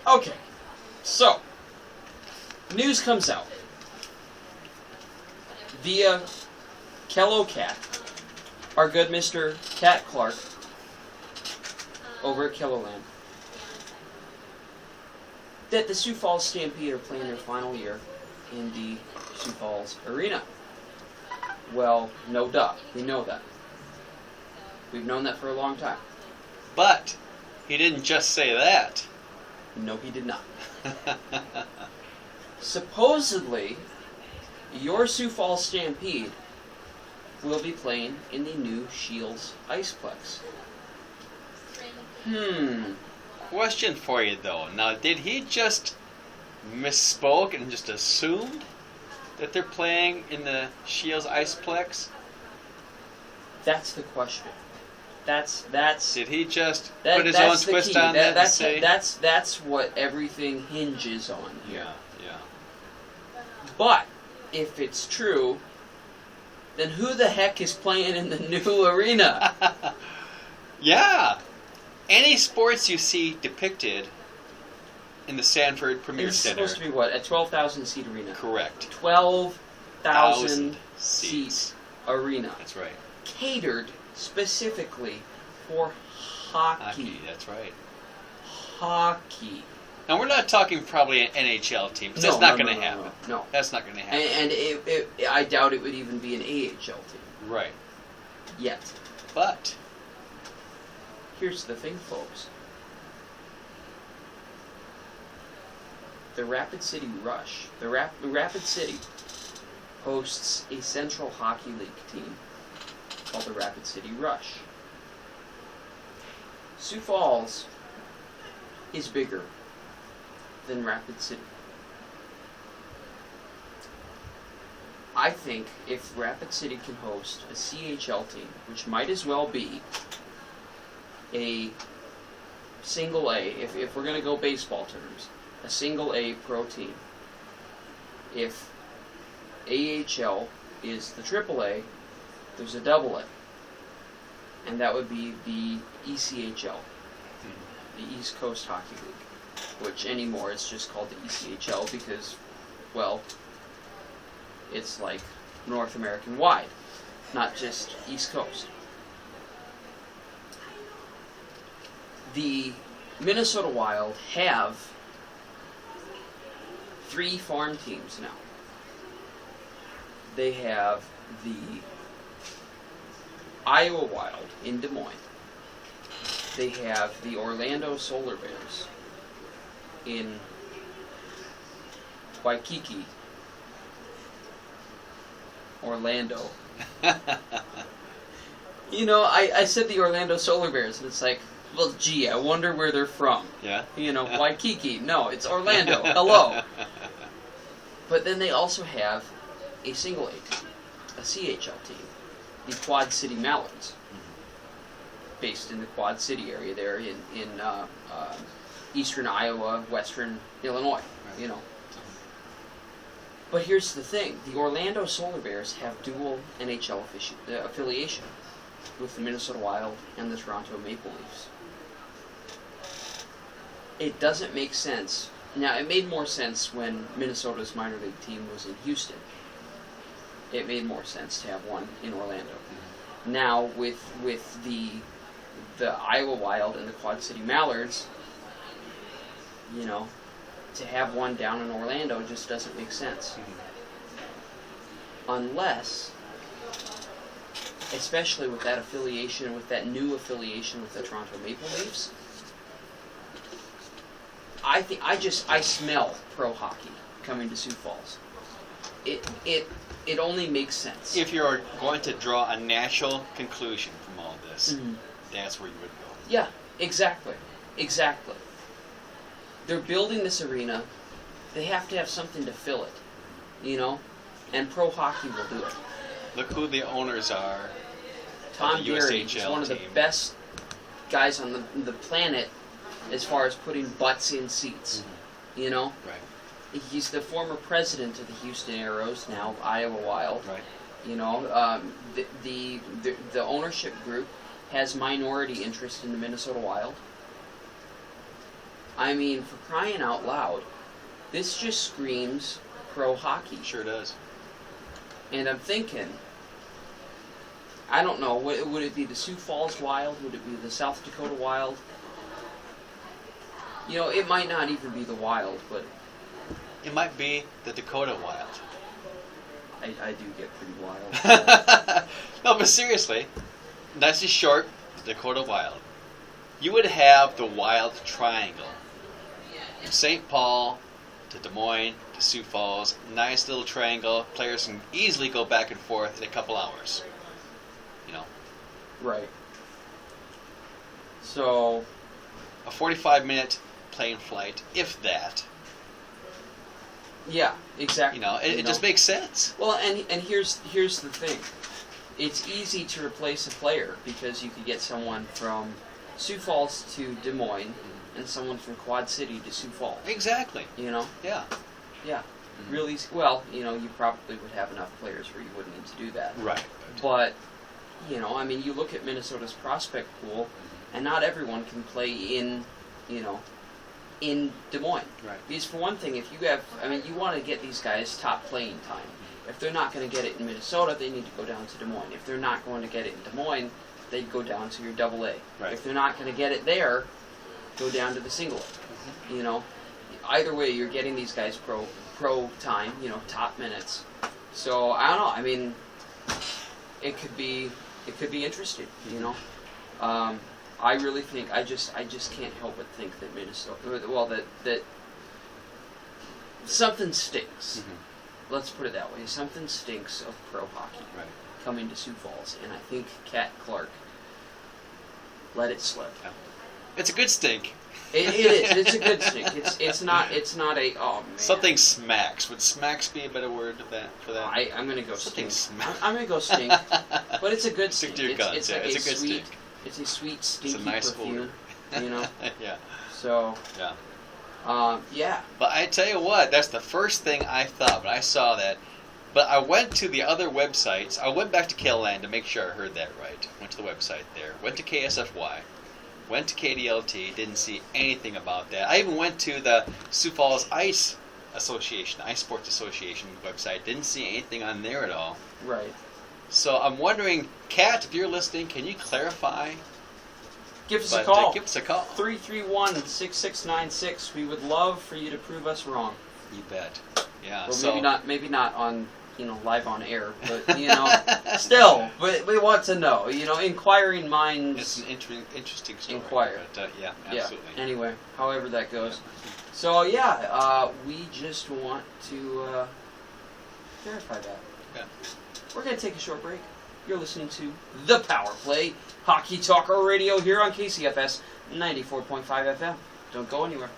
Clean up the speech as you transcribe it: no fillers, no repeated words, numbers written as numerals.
Okay, so news comes out via Kello Cat, our good Mr. Cat Clark, over at Kelloland, that the Sioux Falls Stampede are playing their final year in the Sioux Falls Arena. Well, no duh. We know that. We've known that for a long time. But he didn't just say that. No, he did not. Supposedly, your Sioux Falls Stampede will be playing in the new Shields Iceplex. Question for you, though. Now, did he just misspoke and just assumed that they're playing in the Shields Iceplex? That's the question. That's. Did he just put his own twist on that and say? That's what everything hinges on here. Yeah. But if it's true, then who the heck is playing in the new arena? Yeah. Any sports you see depicted in the Sanford Premier Center. It's supposed to be what? A 12,000 seat arena. Correct. 12,000 seat arena. That's right. Catered specifically for hockey. That's right. Hockey. Now, we're not talking probably an NHL team, because that's not going to happen. No. That's not going to happen. And I doubt it would even be an AHL team. Right. Yet. But Here's the thing, folks. The Rapid City Rush. The Rapid City hosts a Central Hockey League team called the Rapid City Rush. Sioux Falls is bigger than Rapid City. I think if Rapid City can host a CHL team, which might as well be a single A, if we're going to go baseball terms, a single A pro team. If AHL is the triple A, there's a double A. And that would be the ECHL, the East Coast Hockey League, which anymore it's just called the ECHL because, well, it's like North American wide, not just East Coast. The Minnesota Wild have 3 farm teams now. They have the Iowa Wild in Des Moines. They have the Orlando Solar Bears in Waikiki, Orlando. You know, I said the Orlando Solar Bears, and it's like, well, gee, I wonder where they're from. Yeah. You know, Waikiki. No, it's Orlando. Hello. But then they also have a single A team, a CHL team, the Quad City Mallards, based in the Quad City area there in eastern Iowa, western Illinois, you know. But here's the thing. The Orlando Solar Bears have dual NHL affiliation with the Minnesota Wild and the Toronto Maple Leafs. It doesn't make sense. Now, it made more sense when Minnesota's minor league team was in Houston. It made more sense to have one in Orlando. Now, with the Iowa Wild and the Quad City Mallards, you know, to have one down in Orlando just doesn't make sense. Unless, especially with that affiliation, with that new affiliation with the Toronto Maple Leafs, I smell pro hockey coming to Sioux Falls. It only makes sense. If you're going to draw a natural conclusion from all this, that's where you would go. Yeah, exactly. They're building this arena. They have to have something to fill it, you know? And pro hockey will do it. Look who the owners are. Tom the Geary is USHL one of the team. best guys on the planet as far as putting butts in seats, you know? Right. He's the former president of the Houston Aeros, now Iowa Wild. Right. You know, the ownership group has minority interest in the Minnesota Wild. I mean, for crying out loud, this just screams pro hockey. Sure does. And I'm thinking, I don't know, would it be the Sioux Falls Wild? Would it be the South Dakota Wild? You know, it might not even be the Wild, but It might be the Dakota Wild. I do get pretty wild. No, but seriously, nice and short, the Dakota Wild. You would have the Wild Triangle. From St. Paul to Des Moines to Sioux Falls. Nice little triangle. Players can easily go back and forth in a couple hours. You know. Right. So, A 45-minute plane flight, if that. yeah, exactly. You know, it just makes sense. Well, and here's the thing. It's easy to replace a player because you could get someone from Sioux Falls to Des Moines and someone from Quad City to Sioux Falls. Exactly. You know? Yeah. Yeah. Really easy. Well, you know, you probably would have enough players where you wouldn't need to do that. Right. But, you know, I mean, you look at Minnesota's prospect pool, and not everyone can play in, you know, in Des Moines. Right. Because for one thing, if you have, I mean, you want to get these guys top playing time. If they're not going to get it in Minnesota, they need to go down to Des Moines. If they're not going to get it in Des Moines, they'd go down to your double A. Right. If they're not going to get it there, go down to the single A. You know, either way, you're getting these guys pro time, you know, top minutes. So I don't know. I mean, it could be interesting. You know, I really think I just can't help but think that Minnesota, well, that something stinks. Let's put it that way. Something stinks of pro hockey coming to Sioux Falls, and I think Cat Clark let it slip. Yeah. It's a good stink. It is. It's a good stink. It's not a oh man. Something smacks. Would smacks be a better word for that? I'm gonna go Something stink. smacks. I'm gonna go stink. But it's a good Stick stink. to your guns. It's Yeah, like it's a good sweet. stink. It's a sweet, stinky It's a nice perfume. odor. You know. Yeah. So. Yeah. Yeah. But I tell you what, that's the first thing I thought when I saw that. But I went to the other websites. I went back to KLN to make sure I heard that right. Went to the website there. Went to KSFY. Went to KDLT. Didn't see anything about that. I even went to the Sioux Falls Ice Association, Ice Sports Association website. Didn't see anything on there at all. Right. So I'm wondering, Kat, if you're listening, can you clarify? Give us a call. Give us a call. 331-6696. We would love for you to prove us wrong. You bet. Yeah. Well, so maybe not on, you know, live on air, but you know, still, but we want to know. You know, inquiring minds. it's an interesting story. Inquire. But, yeah, absolutely. Yeah. Anyway, however that goes. So yeah, we just want to verify that. Yeah. We're gonna take a short break. You're listening to The Power Play, Hockey Talker Radio here on KCFS 94.5 FM. Don't go anywhere.